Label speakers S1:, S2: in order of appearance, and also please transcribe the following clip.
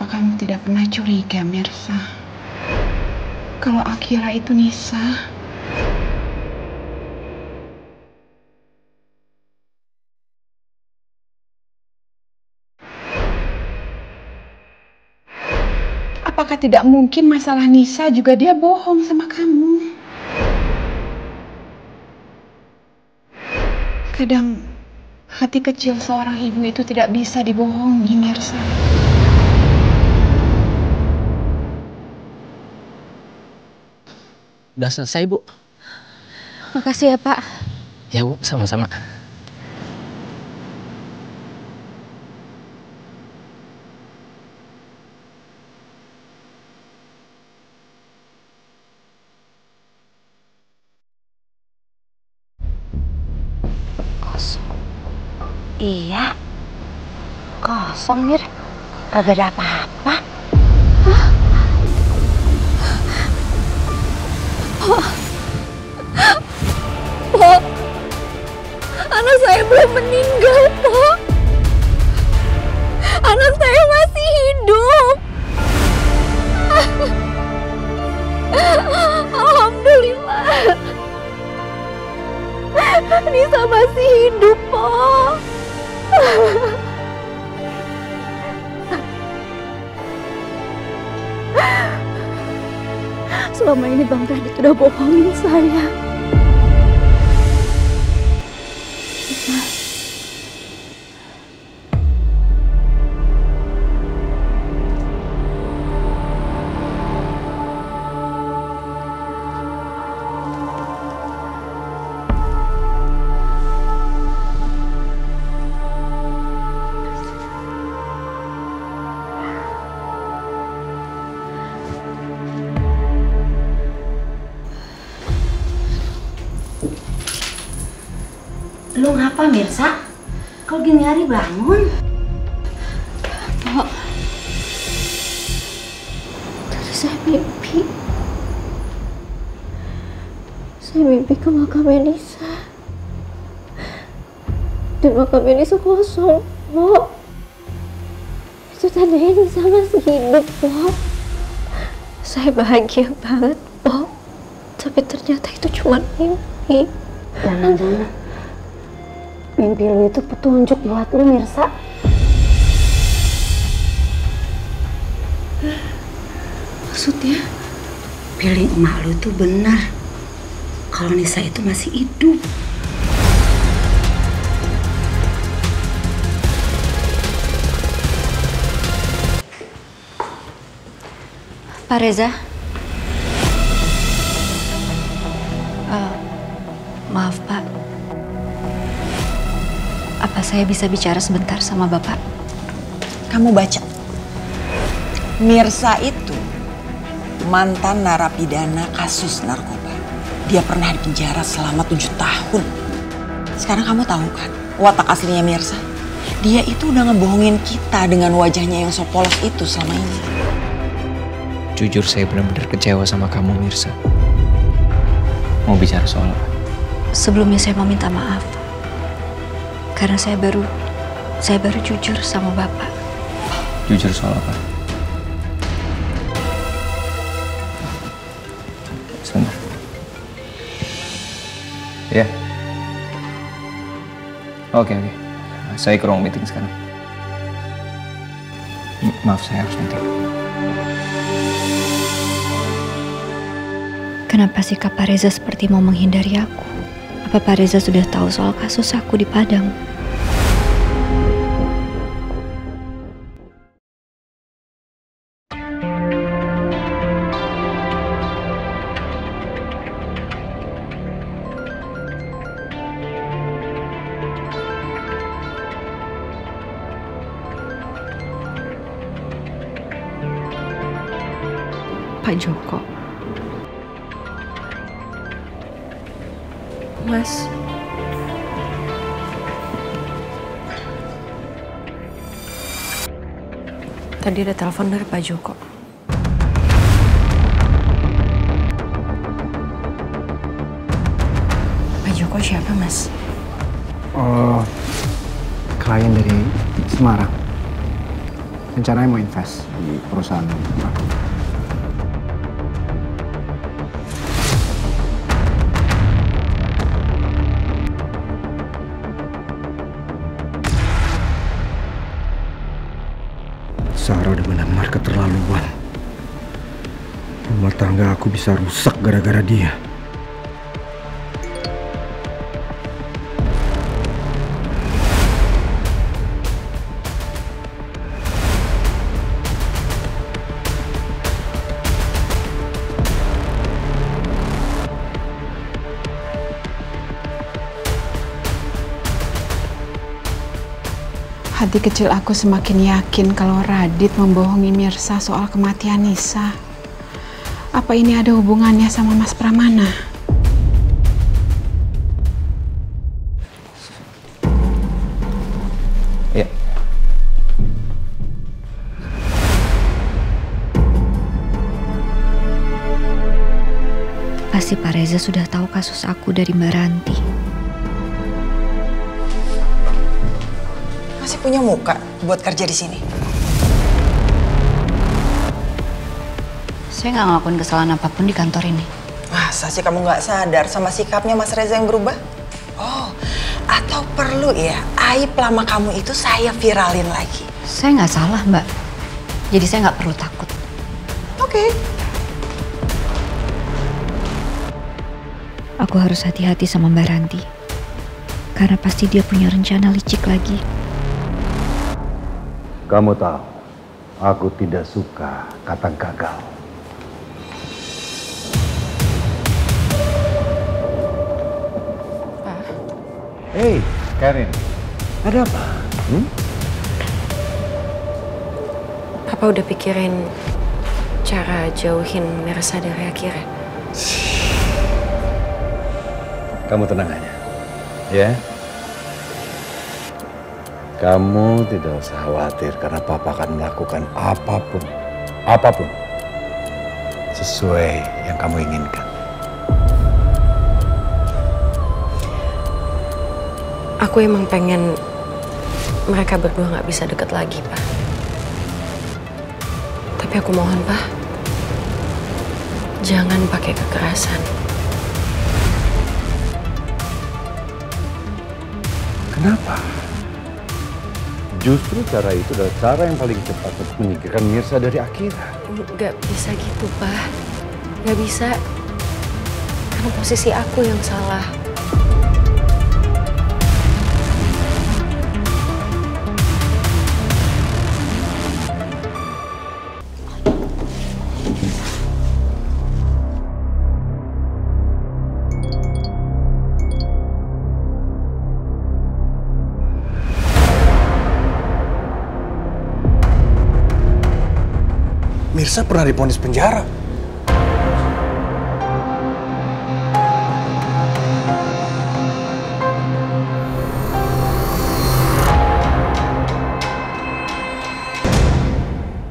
S1: Apa kamu tidak pernah curiga, Mirsa? Kalau Akira itu Nisa. Apakah tidak mungkin masalah Nisa juga dia bohong sama kamu? Kadang hati kecil seorang ibu itu tidak bisa dibohongi, Mirsa.
S2: Udah selesai, Bu.
S3: Makasih ya, Pak.
S2: Ya, Bu, sama-sama.
S3: Kosong. Iya. Kosong, Mir. Gak ada apa-apa. Pak, anak saya belum meninggal, Pak. Anak saya masih hidup. Alhamdulillah. Nisa masih hidup, Pak. Selama ini Bang Radit udah bohongin saya.
S4: Lu ngapa, Mirsa? Kau gini hari bangun?
S3: Pak, tadi saya mimpi. Saya mimpi ke makam Nisa. Dan makam Nisa kosong, Pak. Itu tandanya Nisa masih hidup, Pak. Saya bahagia banget, Pak. Tapi ternyata itu cuma mimpi.
S4: Jangan-jangan mimpi lu itu petunjuk buat lu, Mirsa. Maksudnya, pilih emak lu tuh benar. Kalau Nisa itu masih hidup.
S3: Pak Reza. Maaf, Pak. Apa saya bisa bicara sebentar sama Bapak?
S5: Kamu baca. Mirsa itu mantan narapidana kasus narkoba. Dia pernah dipenjara selama 7 tahun. Sekarang kamu tahu kan watak aslinya Mirsa? Dia itu udah ngebohongin kita dengan wajahnya yang so polos itu selama ini.
S2: Jujur saya benar-benar kecewa sama kamu, Mirsa. Mau bicara soal apa?
S3: Sebelumnya saya mau minta maaf. Karena saya baru jujur sama Bapak.
S2: Jujur soal apa? Sebentar. Ya. Oke. Saya ke ruang meeting sekarang. Maaf, saya harus meeting.
S3: Kenapa sikap Pak Reza seperti mau menghindari aku? Apa Pak Reza sudah tahu soal kasus aku di Padang? Pak Joko. Mas. Tadi ada telepon dari Pak Joko. Pak Joko siapa, Mas?
S6: Oh, klien dari Semarang. rencananya mau invest di perusahaan aku. Sarah udah benar-benar keterlaluan. Rumah tangga aku bisa rusak gara-gara dia.
S1: Hati kecil aku semakin yakin kalau Radit membohongi Mirsa soal kematian Nisa. Apa ini ada hubungannya sama Mas Pramana?
S2: Ya.
S3: Pasti Pak Reza sudah tahu kasus aku dari Mbak Ranti.
S5: Masih punya muka buat kerja di sini?
S3: Saya nggak ngelakuin kesalahan apapun di kantor ini.
S5: Masa sih kamu nggak sadar sama sikapnya Mas Reza yang berubah? Oh, atau perlu ya aib lama kamu itu saya viralin lagi?
S3: Saya nggak salah, Mbak. Jadi saya nggak perlu takut.
S5: Oke.
S3: Aku harus hati-hati sama Mbak Ranti. Karena pasti dia punya rencana licik lagi.
S6: Kamu tahu, aku tidak suka kata gagal. Hei, Karin. Ada apa?
S7: Papa udah pikirin cara jauhin Mirsa dari Akira.
S6: Kamu tenang aja, ya. Kamu tidak usah khawatir karena Papa akan melakukan apapun sesuai yang kamu inginkan.
S7: Aku emang pengen mereka berdua nggak bisa deket lagi, Pak. Tapi aku mohon, Pak, jangan pakai kekerasan.
S6: Kenapa? Justru cara itu adalah cara yang paling cepat untuk menyingkirkan Mirsa dari Akira.
S7: Nggak bisa gitu, Pak. Nggak bisa. Karena posisi aku yang salah.
S6: Mirsa pernah divonis penjara.